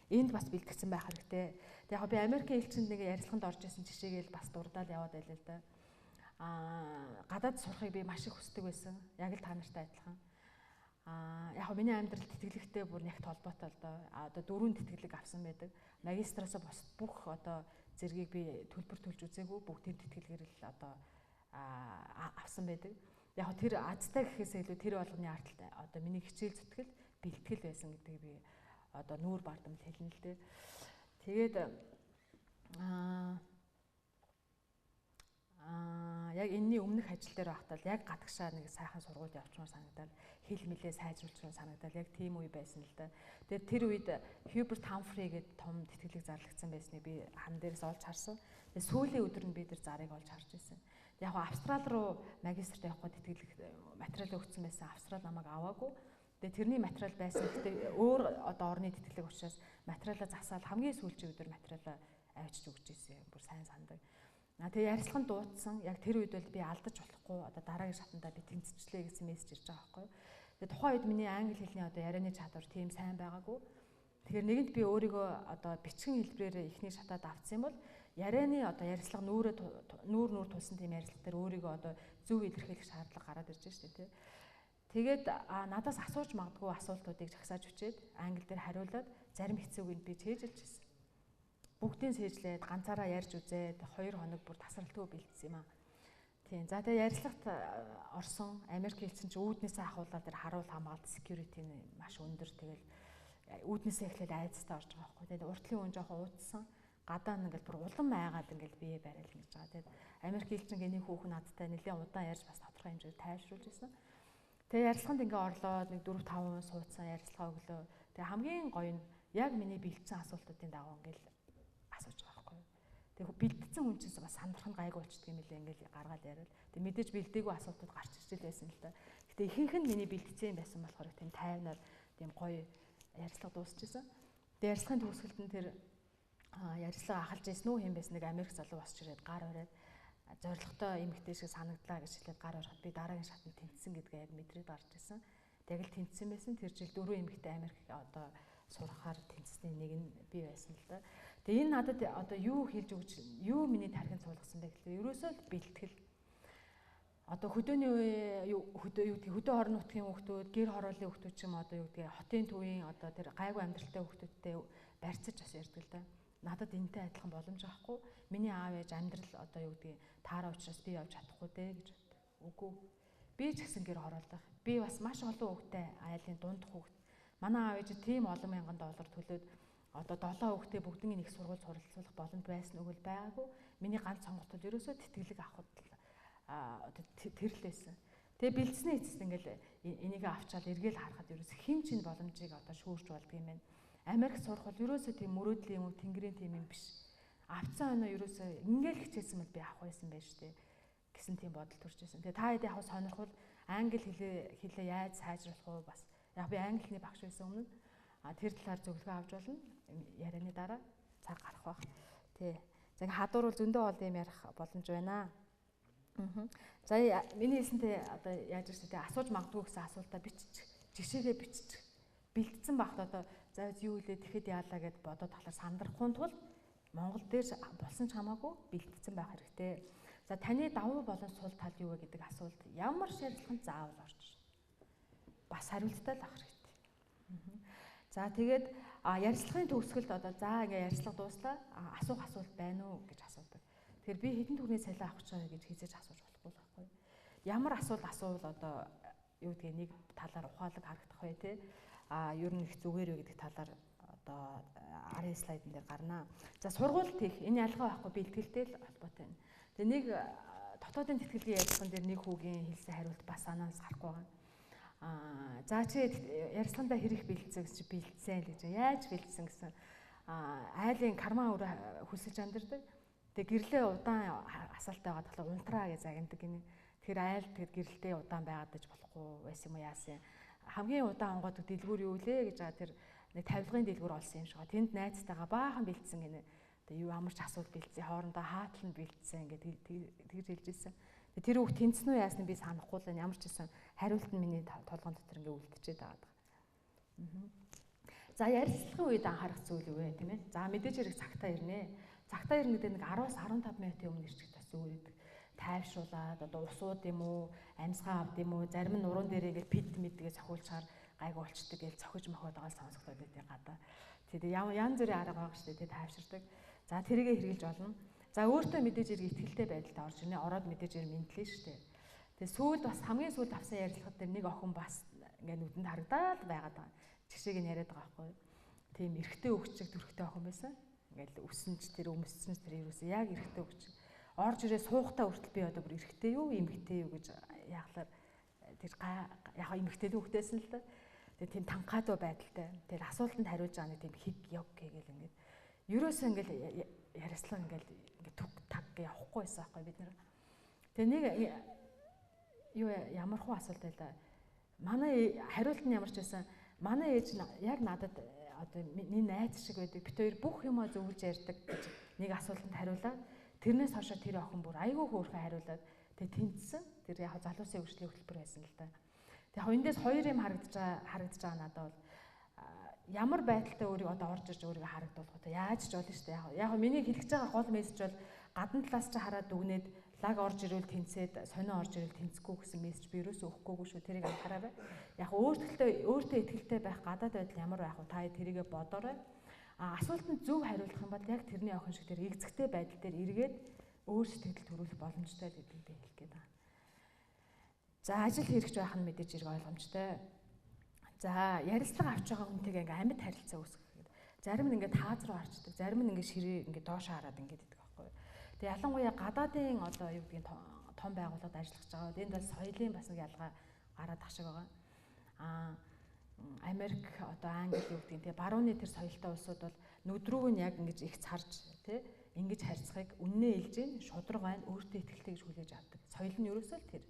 Энд бас бэлтгэсэн байх хэрэгтэй. Тэгээ яг би Америкийн элчинд нэг ярилцлаганд орж исэн жишээгээл бас дурдаад яваад байлаа л да. Гадаад сурахыг би маш их хүсдэг байсан. Яг л та нартай адилхан. Яг миний амьдралд тэтгэлэгтэй бүр нэгт холбоотой л доо. Одоо 4 тэтгэлэг авсан байдаг. Магистраас бос бүх одоо зэргийг би төлбөр төлж үзээгүй бүгдийн тэтгэлгээр л одоо авсан байдаг. Яг тэр азтай гэхээсээ илүү тэр болгоны ардталтай одоо миний хичээл зүтгэл бэлтгэл байсан гэдгийг би одоо нүүр бардамд хэлнэ л дээ. Тэгээд яг энэний өмнөх ажил дээр байхдаа яг гадагшаа нэг сайхан сургуульд явчмаар санагдал хэл мэлээ сайжруулчмаар санагдал яг тийм үе байсан л да. Тэгээд тэр үед Hubert Humphrey гэдэг том тэтгэлэг зарлагдсан байсныг би хан дээрээс олж харсан. Тэгээд сүүлийн өдөр нь би тэр зарыг олж харж байсан. Яг Австрал руу магистрт явахгүй тэтгэлэг материал өгсөн байсан. Австрал намайг аваагүй. Тэгээд тэрний материал байсан. Гэхдээ өөр одоо орны тэтгэлэг учраас материалаа засаал хамгийн сүүлийн өдөр материалаа авчиж өгч ирсэн. Бүр сайн сандаг. Тэгээ ярилцлаганд дуудсан. Яг тэр үед бол би алдаж болохгүй. Одоо дараагийн шатандаа би тэнцвчлээ гэсэн мессеж ирж байгаа байхгүй юу. Тэгээ тухайн үед миний англи хэлний одоо ярианы чадвар тийм сайн байгаагүй. Тэгэхээр нэгэнт би өөрийгөө одоо бичгийн хэлбэрээр эхний шатаад авцсан бол ярианы одоо ярилцлага нүүр тулсан тийм ярилцлага дээр өөрийгөө одоо зөв илэрхийлэх шаардлага гараад ирж байна шүү дээ. Тэгээд надаас асууж магадгүй асуултуудыг жагсааж өчээд англи дээр хариулаад зарим хэцүүг би чэйжилж ирсэн. Бүгдийн сээжлээд ганцаараа ярьж үзээд 2 хоног бүр тасралтгүй бэлдсэн юм аа. Тийм. За тэгээ ярилцлагт орсон Америк элчин чинь үүднээсээ ахуулаад тэр харуул хамгаалт security нь маш өндөр. Тэгэл үүднээсээ эхлээд айцтай орж байгаа байхгүй. Тэгээд уртлын үн жоохон уудсан. Гадаа нь ингээл бүр улам айгаад ингээл бие барайл гэж байгаа. Тэгээд Америк элчин гэнийх хүүхэн надтай нэлээд удаан ярьж бас тодорхой хэмжээгээр тайлшруулж ирсэн. Тэгээ ярилцлаганд ингээ орлоод нэг 4-5 суудсан ярилцлага өглөө. Тэгээ хамгийн гоё нь яг миний бэлдсэн асуултуудын дагуу ингээл асууж байгаа байхгүй. Тэгээ бэлдсэн хүн чинь бас сандрах нь гайгүй болчдөг юм лээ ингээл гаргаад яриад. Тэгээ мэдээж бэлдээгүй асуултууд гарч ирж байсан л да. Гэтэ ихэнх нь миний бэлдсэн байсан болохоор тийм тайвнаар тийм гоё ярилцлага дуусчихсан. Тэгээ ярилцлагын төгсгөлд нь тэр ярилцлага ахалж ирсэн үү хэм байсан нэг Америк залуу босч ирээд гар ороод зоригтой эмэгтэй шиг санагдлаа гэж хэлээд гар ороход би дараагийн шатнд тэнцсэн гэдгээ яг мэдрээд гарч ирсэн. Тэг л тэнцсэн байсан. Тэр жил 4 эмэгтэй Америк одоо сурахаар тэнцсний нэг нь би байсан л да. Тэгээ энэ надад одоо юу хэлж өгч юу миний тархинд суулгасан бэ гэхлээр ерөөсөө л бэлтгэл. Одоо хөдөөний хөдөө орон нутгийн хүүхдүүд, гэр хорооллын хүүхдүүд ч юм одоо юу гэдгийг хотын төвийн одоо тэр гайгүй амьдралтай хүүхдүүдтэй барьцаж бас ярьдаг л да. Надад энэтэй адилхан боломж авахгүй. Миний аав ээж амьдрал одоо юу гэдгийг таараа учраас би явж чадахгүй дээ гэж боддог. Үгүй. Би ч гэсэн гэр хороолох. Би бас маш олон хүүхдтэй айлын дунд хүүхд. Манай аав ээж тийм олон мянган доллар төлөөд одоо 7 хүүхдээ бүгднийг нэг сургууль суралцуулах боломж байсан үг л байгаагүй. Миний ганц сонголтод ерөөсөө тэтгэлэг авахд тэр л байсан. Тэгээ бэлдсэний эцэст ингээл энийг авчаал эргээл харахад ерөөсөө хэн ч энэ боломжийг одоо шүүрч болдго юм байна. Америк сурах бол ерөөсөө тийм мөрөөдлийн юм уу тэнгэрийн тийм юм биш. Авцсан өнөө ерөөсөө ингээл хичээсэн бол би авах байсан байж тээ гэсэн тийм бодол төрж байсан. Тэгээ та хэд яг сонирхол англи хэлээ яаж сайжруулах вэ бас. Яг би англи хэлний багш байсан өмнө тэр талаар зөвлөгөө авч болно. Ярианы дараа цаг гарах бах. Тий. За ингээ хадуур бол зөндөө бол юм ярих боломж байна. За миний хэлсэнтэй одоо яаж ирсэн те асууж магадгүй гэсэн асуултаа биччих. Жишээгээ биччих. Бэлдсэн багт одоо за юу илээ тэгэхэд яалаа гэд бодоод талаар сандрахгүй тул Монгол дээр болсон ч хамаагүй бэлдсэн байх хэрэгтэй. За таны давуу болон сул тал юу вэ гэдэг асуулт ямар шаардлага заавал орж бас хариулттай л авах хэрэгтэй. За тэгээд ярилцлагын төгсгөлд одоо за ингээ ярилцлага дууслаа асуух асуулт байна уу гэж асуудаг. Тэгэхээр би хэдэн төгрөгийн цалин авах гэж байгаа гэж хизээж асууж болохгүй л байхгүй. Ямар асуулт асуувал одоо юу гэдгийг нэг талаар ухаалаг харагдах вэ те ер нь их зүгээр үү гэдэг талаар одоо 10 слайдн дээр гарнаа. За сургуульд их энэ ялгаа байхгүй бэлтгэлтэй л холбоотой байна. Тэгээ нэг дотоодын тэтгэлгийн ярилцлаган дээр нэг хүүгийн хэлсэн хариулт бас санаанаас гарахгүй байгаа. За чи ярилцлагандаа хэрэг бэлдсэн гэж бэлдсэн л гэж яаж бэлдсэн гэсэн айлын карман өөр хүсэж амьдэрдэг. Тэгээ гэрлээ удаан асаалтай байгаа болохоор унтраа гэж загнадаг гинэ. Тэгэхээр айл тэгэд гэрэлтэй удаан байгаад дэж болохгүй байсан юм яасан. Хамгийн удаан онгодог дэлгүүр юу лээ гэж тэр нэг тавилгын дэлгүүр олсон юм шиг. Тэнд найзтайгаа баахан бэлдсэн гинэ. Тэгээ юу ямар ч асуудал бэлдсэн, хоорондоо хаатал нь бэлдсэн ингээд тэгж хэлж ирсэн. Тэр үг тэнцэн үү яасны би санахгүй л ямар ч гэсэн хариулт нь миний толгойн дотор ингээд үлдчихэд байгаа. За ярилцлагын үед анхаарах зүйл юу вэ тийм ээ? За мэдээж хэрэг цагтаа ирнэ. Цагтаа ирнэ гэдэг нэг 10-аас 15 минутын өмнө ирчих бас зүгээр гэдэг. Тайвшруулаад одоо усууд юм уу, амьсгаа авд юм уу, зарим нь уран дээр ингээд пид мэдгээ цохиулчаар гайгүй болчдөг гэж цохиж мохоод байгаа сонсогдоод байдаг гадаа. Тэгээд янз бүрийн арга байгаа шүү дээ тайвширдаг. За тэрийгэ хэрэгжилж болно. За өөртөө мэдээж хэрэг ихтгэлтэй байдалд орж ирнэ. Ороод мэдээж хэрэг мэдлээ шүү дээ. Тэгээд сүүлд бас хамгийн сүүлд авсан ярилцлагад дээр нэг охин бас ингээд нүдэнд харагдаад байгаад байгаа. Жишээг нь яриад байгаа байхгүй юу? Тийм эрэгтэй өвчиг төрхтэй охин байсан. Ингээд өсөнч тэр өмссөн тэр юусэн яг эрэгтэй өвчиг. Орж ирээ суухтаа хүртэл би одоо бүр эрэгтэй юу, эмэгтэй юу гэж яахлаар тэр яг эмэгтэй хүүхдээсэн л да. Тэгээд тийм танхаадуу байдалтай. Тэр асуултанд хариулж байгаа нэг тийм хиг ёг гэл ингээд ерөөсөө ингээд яриаслаа ингээд түг таг явахгүй байсан байхгүй бид нэр. Тэгээ нэг юу ямар хуу асуулт байлаа. Манай хариулт нь ямар ч байсан. Манай ээж яг надад одоо миний найз шиг байдаг. Бид хоёр бүх юмаа зөвлөж ярьдаг гэж нэг асуултанд хариулаад тэрнээс хойш тэр охин бүр айгүй хөөрхөн хариулаад тэгээ тэнцсэн. Тэр яг залуусын хөгжлийн хөтөлбөр байсан л да. Тэгээ эндээс хоёр юм харагдаж байгаа надад бол ямар байдалтай өөрийгөө одоо орж ирж өөрийгөө харагдуулах одоо яаж ч болно шүү дээ. Яг миний хэлж байгаа гол мессеж бол гадна талаас чи хараад дүгнээд лаг орж ирвэл тэнцээд сонио орж ирвэл тэнцэхгүй гэсэн мессеж би ерөөсөө өгөхгүйгүй шүү. Тэрийг анхаараарай. Яг өөртөө итгэлтэй байх гадаад байдал ямар байх вэ? Та тэрийгэ бодоорой. Асуултанд зөв хариулах юм бол яг тэрний охин шиг тэр эгзэгтэй байдал дээр эргээд өөр сэтгэл төрүүлэх боломжтой гэдгийг би хэлэх гээд байна. За ажил хэрэгж байх нь мэдээж хэрэг ойлгомжтой. За ярилцлага авч байгаа хүнтэйгээ ингээм амьд харилцаа үүсгэх. Зарим нь ингээд тааз руу харцдаг, зарим нь ингээд ширээ ингээд доошоо хараад ингээд идэх байхгүй юу. Тэгээ ялангуяа гадаадын одоо юу гэдгийг том байгууллагад ажиллаж байгаа бол энд бол соёлын бас нэг ялгаа гараад ах шиг байгаа. Америк одоо Англи юу гэдгийг тэгээ барууны тэр соёлтой улсууд бол нүдрүүг нь яг ингэж их царж тий ингэж харьцахыг үннээ илж ийн шудраг байна өөртөө итгэлтэй гэж хүлээж авдаг. Соёл нь ерөөсөө л тэр.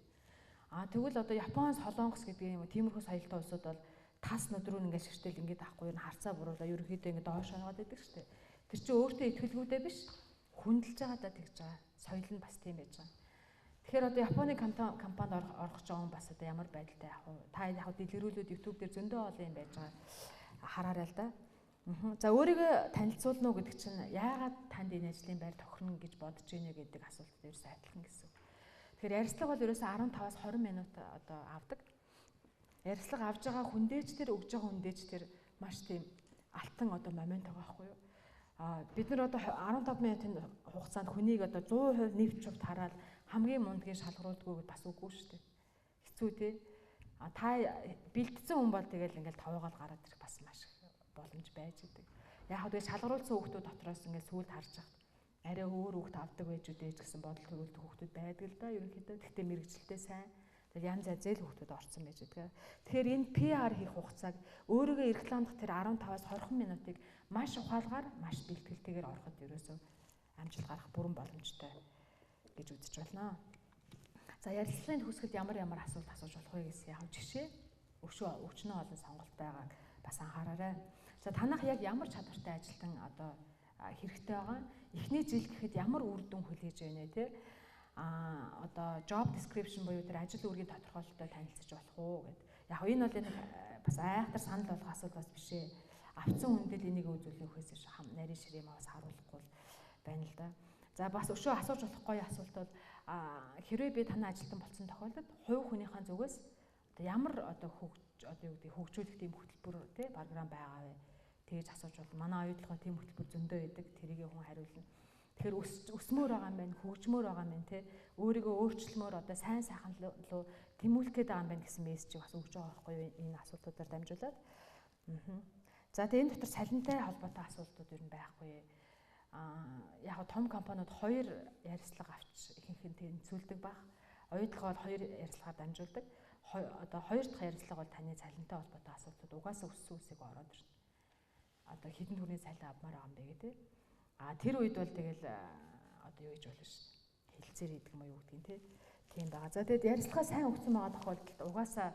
Тэгвэл одоо Япон, Солонгос гэдэг юм уу тиймэрхүү соёлтой улсууд бол тас нүдрүүн ингээд ширтэл ингээд авахгүй ер нь харцаа буруулаа ерөөхдөө ингээд доош ханаад байдаг шүү дээ. Тэр чинь өөртөө итгэлгүйдээ биш хүндэлж байгаа даа тэгж байгаа. Соёл нь бас тийм байж байгаа. Тэгэхээр одоо Японы компанид орох гэж байгаа хүн бас одоо ямар байдалтай яах вэ? Та яг дэлгэрүүлүүд YouTube дээр зөндөө олон юм байж байгаа. Хараарай л да. За өөрийгөө танилцуулна уу гэдэг чинь яагаад танд энэ ажлын байр тохирно гэж бодож ийнэ гэдэг асуултад ерөөсөө адилхан гэсэн. Тэгэхээр ярилцлага бол ерөөсөө 15-аас 20 минут одоо авдаг. Ярилцлага авж байгаа хүндээч тэр өгж байгаа хүндээч тэр маш тийм алтан одоо момент байгаа байхгүй юу? Бид нар одоо 15 минутын хугацаанд хүнийг одоо 100% нэвч чувд хараад хамгийн мундгийн шалгаруулдаггүй бас үгүй шүү дээ. Хэцүү тий. Та бэлдсэн хүн бол тэгэл ингээл таваагаал гараад ирэх бас маш боломж байж идэг. Яг хөө тэгээ шалгаруулсан хүүхдүүд дотроос ингээл сүүлд харж хахад арай өөр хүүхд авдаг байж үдээж гэсэн бодол төрүүлдэг хүүхдүүд байдаг л да ерөнхийдөө. Гэхдээ мэрэгчлээ сайн. Тэгээд янз янзэл хүүхдүүд орсон байж байгаа. Тэгэхээр энэ PR хийх хугацааг өөрийгөө рекламдах тэр 15-аас 20 минутыг маш ухаалгаар, маш бэлтгэлтэйгээр ороход ерөөсөө амжилт гарах бүрэн боломжтой гэж үзэж байна. За ярилцлагын төгсгөлд ямар асуулт асууж болох вэ гэсэн яг жишээ өчнөө олон сонголт байгааг бас анхаараарай. За танах яг ямар чадвартай ажилтан одоо хэрэгтэй байгаа. Эхний жил гэхэд ямар үр дүн хүлээж байна те? Одоо job description буюу тэр ажил үүргийн тодорхойлолттой танилцж болох уу гэд. Яг энэ бол нэг бас айхтар санал болох асуулт бас биш ээ. Авцсан хүндэл энийг үзүүлэх үхээс нарийн ширээ маас харуулахгүй байна л да. За бас өшөө асууж болох гоё асуулт бол хэрвээ би танай ажилтан болсон тохиолдолд хувь хүнийхэн зүгээс одоо ямар одоо хөгжүүлэх тийм хөтөлбөр тий програм байгаа вэ? Тэгэж асууж бол манай оюутлогоо тийм хөтөлбөр зөндөө байдаг. Тэрийг хүн хариулна. Тэгэхээр өсмөр байгаа юм байна, хөгжмөр байгаа юм байна те. Өөрийгөө өөрчлөмөр одоо сайн сайхан руу тэмүүлэх гээд байгаа юм байна гэсэн мессежийг бас өгж байгаа байхгүй юу энэ асуултуудаар дамжуулаад. За тэгээ энэ дотор салентай холбоотой асуудлууд ер нь байхгүй. Яг том компаниуд хоёр ярилцлага авч ихэнх нь тэнцвүүлдэг баг. Оюутлага бол хоёр ярилцлагаар дамжуулдаг. Одоо хоёр дахь ярилцлага бол таны салентай холбоотой асуудлууд угаасаа өссөн үсэг ороод ирнэ. Одоо хэдэн төгрөгийн салин авмаар байгаа юм бэ гэдэг. Тэр үед бол тэгэл одоо юу гэж болно шүү дээ. Хилцээр хийдэг юм уу юу гэдгийг тийм байгаа. За тэгээд ярилцлага сайн өгсөн байгаа тохиолдолд угаасаа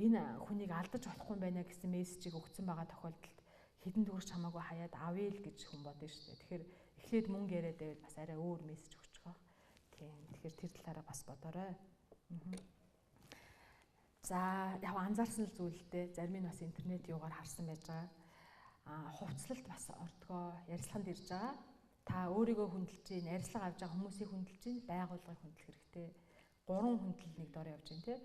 энэ хүнийг алдаж болохгүй юм байна гэсэн мессежийг өгсөн байгаа тохиолдолд хэдэн төгрөг чамаагүй хаяад авъя л гэж хүн бодно шүү дээ. Тэгэхээр эхлээд мөнгө яриад байвал бас арай өөр мессеж өгч байгаа. Тийм. Тэгэхээр тэр талаараа бас бодоорой. За яг анзаарсан л зүйлтэй зарим нь бас интернет юугаар харсан байж байгаа. Хувцлалт бас ордгоо ярилцлаганд ирж байгаа. Та өөрийгөө хүндэлж чинь, ярилцлага авч байгаа хүмүүсийг хүндэлж чинь, байгууллагыг хүндэлэх хэрэгтэй. 3 хүндэл нэг дор явж байна тий.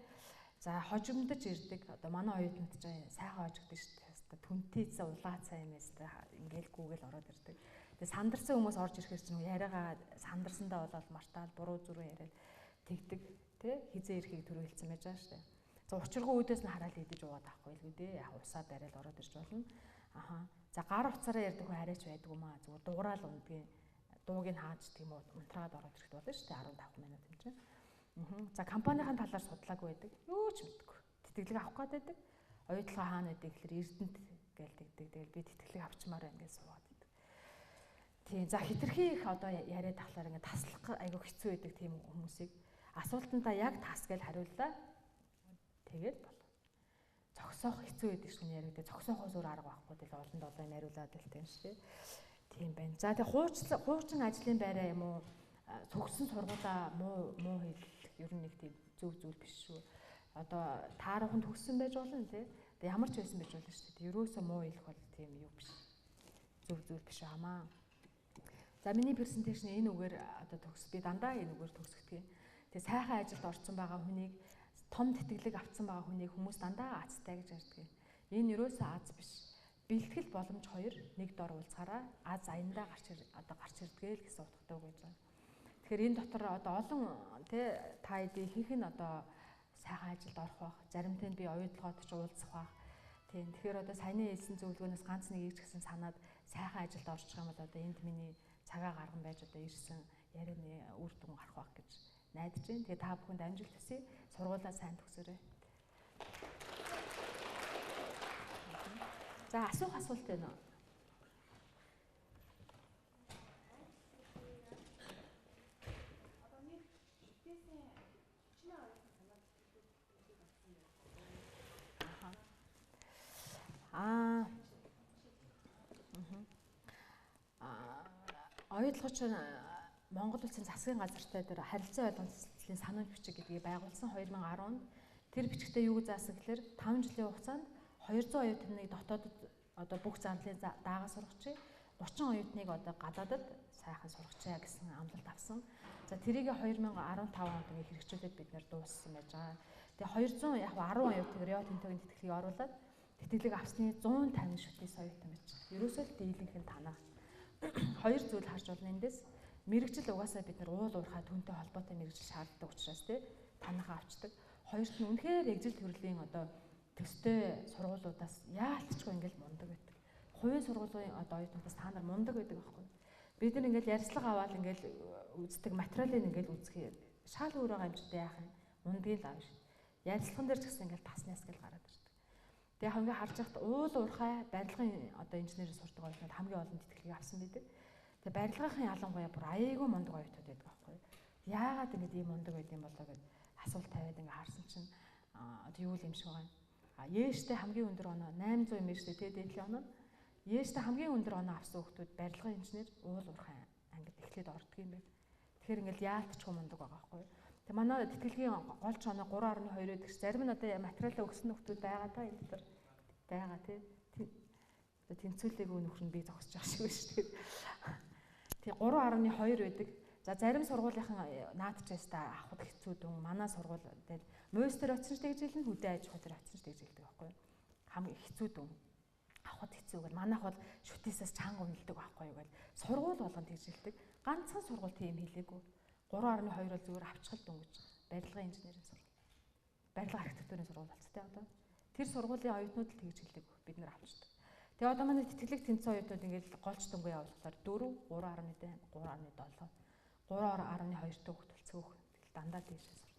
За хожимдож ирдэг одоо манай оюутнууд ч сайхан хожигдсон шүү дээ. Түнтэйцээ улаацаа юмээс ингээл гүүгээл ороод ирдэг. Тэгээ сандарсан хүмүүс орж ирэхээр чинь яриагаа сандарсандаа болоод мартаал буруу зүрх яриад тэгдэг тий. Хизээ ирэхийг төрүүлсэн байж байгаа шүү дээ. За учиргүй үүдээс нь хараад идэж уугаад авахгүй л үү дээ. Яг усаа барайл ороод ирж болно. За гар уцаараа ярьдаг хүн арайч байдаг юм аа. Зүгээр дуграал ундгийн дууг нь хааждаг юм уу? Унтраад ороод ирэхэд болно шүү дээ. 15 минут юм чинь. За компанийн талаар судлаагүй байдаг. Юу ч мэдгүй. Тэтгэлэг авах гээд байдаг. Оюутлага хаана байдаг гэхэлэр Эрдэнэт гэлдэгдэг. Тэгэл би тэтгэлэг авчмаар байна гэж суугаад байдаг. Тийм. За хитрхи их одоо яриад тахлаар ингээд таслах айгүй хэцүү байдаг тийм хүмүүсийг асуултандаа яг тас гэж хариуллаа. Тэгээд бол. Зогсоох хэцүү байдаг шүү нэ яригдээ. Зогсоохоос өөр арга байхгүй тэгэл олонд одоо юм хариулаад л тийм шүү дээ. Тийм байна. За тэг хуучин ажлын байраа юм уу? Төгссөн сургуулаа муу хэлэх ер нь нэг тийм зөв зүйл биш шүү. Одоо таарахын төгссөн байж болно тий. Тэг ямар ч байсан байж болно шүү дээ. Ерөөсөө муу хэлэх бол тийм юу биш. Зөв зүйл биш хамаа. За миний презентацийн энэ үгээр одоо би дандаа энэ үгээр төгсгдөг. Тэг сайхан ажилд орсон байгаа хүнийг том тэтгэлэг авсан байгаа хүнийг хүмүүс дандаа азтай гэж ярьдаг. Энэ ерөөсөө аз биш. Бэлтгэл боломж 2 нэг дор уулзахаараа аз аяндаа гарч ирдгээ л гэсэн утгатай үг гэж байна. Тэгэхээр энэ дотор одоо олон тий та хэдий ихэнх нь одоо сайхан ажилд орох бах, заримтай нь би оюутлагууд ч уулзах бах. Тийм. Тэгэхээр одоо саяны хэлсэн зөвлөгөөнөөс ганц нэгийг ч гэсэн санаад сайхан ажилд орчих юм бол одоо энд миний цагаа гарган байж одоо ирсэн ярианы үр дүн гарах бах гэж найдаж байна. Тэгээ та бүхэнд амжилт хүсье. Сургуулаа сайн төгсөөрэй. За асуух асуулт байна уу? Оюутлагч Монгол Улсын засгийн газартай дээр харилцан ойлгомжлолын санамж бичиг гэдгийг байгуулсан 2010 онд. Тэр бичгтээ юу гэж заасан гэхээр 5 жилийн хугацаанд 200 оюутныг дотоодод одоо бүх зарлалын дагаа сургачих, 30 оюутныг одоо гадаадад сайхан сургачаа гэсэн амлалт авсан. За тэрийг 2015 онд ингээ хэрэгжүүлээд бид нэр дууссан байж байгаа. Тэгээ 200 яг 10 оюутныг Рио Тинтогийн тэтгэлгийг оруулаад тэтгэлэг авсны 150 шүтээс оюутан байж байгаа. Ерөөсөө л дийлэнх нь танах. Хоёр зүйл харж болно эндээс. Мэргэжил угаасаа бид нар уул уурхай түнтэй холбоотой мэргэжил шаарддаг учраас танахаа авчдаг. Хоёрт нь үнэхээр эгжил төрлийн одоо төстэй сургуулиудаас яалтчгүй ингээл мундаг байдаг. Хувийн сургуулийн одоо оюутнуудаас та нар мундаг байдаг байхгүй. Бид нар ингээл ярьцлага аваад ингээл үздэг материалыг ингээл үзэх шал өөр байгаа юм ч яах юм. Мундгийн л аав шүү. Ярьцлаган дээр ч гэсэн ингээл таснаас гэл гараад ирдэг. Тэгээ хамгийн харж байхад уул уурхай барилгын одоо инженерийг сурдаг оюутнууд хамгийн олон тэтгэлгийг авсан байдаг. Тэгээ барилгын ялангуяа бүр аяйгүй мундаг оюутнууд байдаг байхгүй. Яагаад ингэж ийм мундаг байд юм болоо гэж асуулт тавиад ингээ харсан чинь одоо юу юм шиг байна. Ээжтэй хамгийн өндөр оноо 800 юм шүү дээ дээдлийн оноо. Ээжтэй хамгийн өндөр оноо авсан хүмүүс барилгын инженер уул уурхай ангид эхлээд ордог юм байна. Тэгэхээр ингээл яалтчгүй мундаг байгаа байхгүй. Тэг манай тэтгэлгийн голч оноо 3.2 гэдэг чинь зарим нь одоо материалаа өгсөн хүмүүс байгаа даа энэ дээр байгаа тий. Одоо тэнцвүүлээгүй нөхөр нь би зогсож байгаа шиг байна шүү дээ. Тэг 3.2 байдаг. За зарим сургуулийнхан наадчаастаа авахд хэцүү дүн. Манай сургууль дээр мойстер очсон ч тэгж хэлнэ, хөдөө аж ахуй дээр очсон ч тэгж хэлдэг байхгүй юу? Хамгийн хэцүү дүн. Авахд хэцүү гэл манайх бол шүтээсээс чанга үнэлдэг байхгүй юу гэл сургууль болгон тэгж хэлдэг. Ганцхан сургууль тийм хэлээгүй. 3.2 бол зүгээр авчихал дүн гэж. Барилгын инженерийн сургууль. Барилга архитектурын сургууль болц тээ одоо. Тэр сургуулийн оюутнууд л тэгж хэлдэг бид нар авчдаг. Тэгээ одоо манай тэтгэлэг тэнцсэн оюутнууд ингээд голч дөнгөө явуулахаар 4, 3.8, 3.7, 3.2 төгт болцсон. Тэгэл дандаа тийшээ сурч.